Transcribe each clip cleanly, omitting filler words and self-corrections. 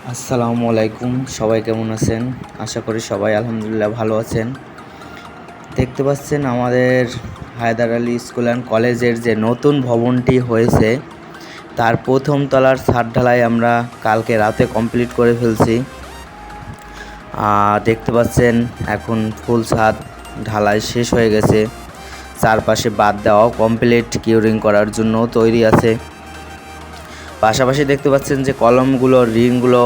আসসালামু আলাইকুম, সবাই কেমন আছেন? আশা করি সবাই আলহামদুলিল্লাহ ভালো আছেন। দেখতে পাচ্ছেন আমাদের হায়দার আলী স্কুল অ্যান্ড কলেজের যে নতুন ভবনটি হয়েছে তার প্রথম তলার ছাদ ঢালাই আমরা কালকে রাতে কমপ্লিট করে ফেলছি। দেখতে পাচ্ছেন এখন ফুল ছাদ ঢালাই শেষ হয়ে গেছে। চারপাশে বাদ দেওয়াও কমপ্লিট, কিউরিং করার জন্য তৈরি আছে। পাশাপাশি দেখতে পাচ্ছেন যে কলমগুলো রিংগুলো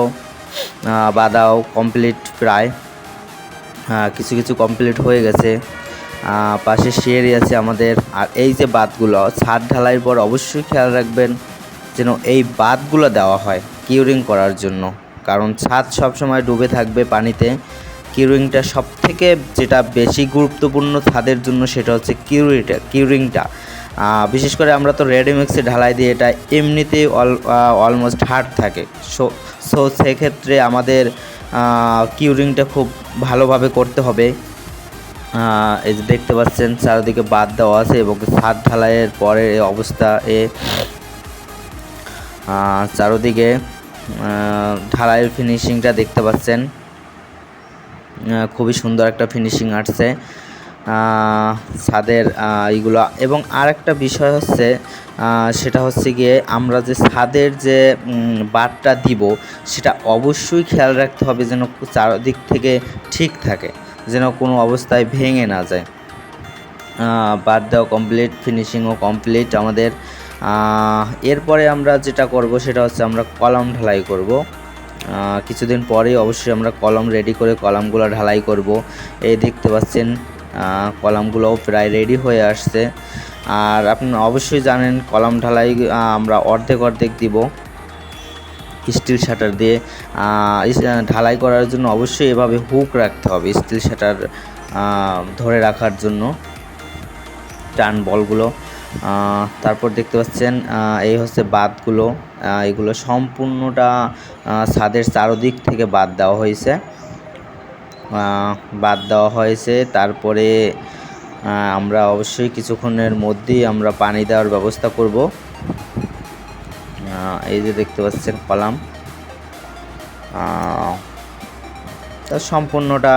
বাঁধাও কমপ্লিট প্রায়, কিছু কিছু কমপ্লিট হয়ে গেছে। পাশে সিঁড়ি আছে আমাদের। আর এই যে বাঁধগুলো ছাদ ঢালাইয়ের পর অবশ্যই খেয়াল রাখবেন যেন এই বাঁধগুলো দেওয়া হয় কিউরিং করার জন্য, কারণ ছাদ সবসময় ডুবে থাকবে পানিতে। কিউরিংটা সব থেকে যেটা বেশি গুরুত্বপূর্ণ ছাদের জন্য সেটা হচ্ছে কিউরিংটা। বিশেষ করে আমরা তো রেডিমিক্সে ঢালাই দিয়ে এটা এমনিতেই অলমোস্ট হার্ড থাকে। সো সেক্ষেত্রে আমাদের কিউরিংটা খুব ভালোভাবে করতে হবে। এই যে দেখতে পাচ্ছেন চারিদিকে বাঁধ দেওয়া আছে এবং ছাদ ঢালাইয়ের পরে অবস্থা চারিদিকে ঢালাইয়ের ফিনিশিংটা দেখতে পাচ্ছেন, খুবই সুন্দর একটা ফিনিশিং আসছে ছাদের এইগুলো। এবং আর একটা বিষয় হচ্ছে সেটা হচ্ছে গিয়ে আমরা যে ছাদের যে বাঁধটা দিব সেটা অবশ্যই খেয়াল রাখতে হবে যেন চারদিক থেকে ঠিক থাকে, যেন কোনো অবস্থায় ভেঙে না যায়। বাদ দেওয়া কমপ্লিট, ফিনিশিংও কমপ্লিট আমাদের। এরপরে আমরা যেটা করব সেটা হচ্ছে আমরা কলাম ঢালাই করব। কিছুদিন পরেই অবশ্যই আমরা কলাম রেডি করে কলামগুলো ঢালাই করব। এই দেখতে পাচ্ছেন কলামগুলোও প্রায় রেডি হয়ে আসছে। আর আপনি অবশ্যই জানেন কলাম ঢালাই আমরা অর্ধেক দিব স্টিল শাটার দিয়ে। ঢালাই করার জন্য অবশ্যই এভাবে হুক রাখতে হবে স্টিল শাটার ধরে রাখার জন্য টান বলগুলো। তারপর দেখতে পাচ্ছেন এই হচ্ছে বাঁধগুলো, এগুলো সম্পূর্ণটা ছাদের চারদিক থেকে বাদ দেওয়া হয়েছে। তারপরে আমরা অবশ্যই কিছুক্ষণের মধ্যেই আমরা পানি দেওয়ার ব্যবস্থা করব। এই যে দেখতে পাচ্ছেন কলাম, তার সম্পূর্ণটা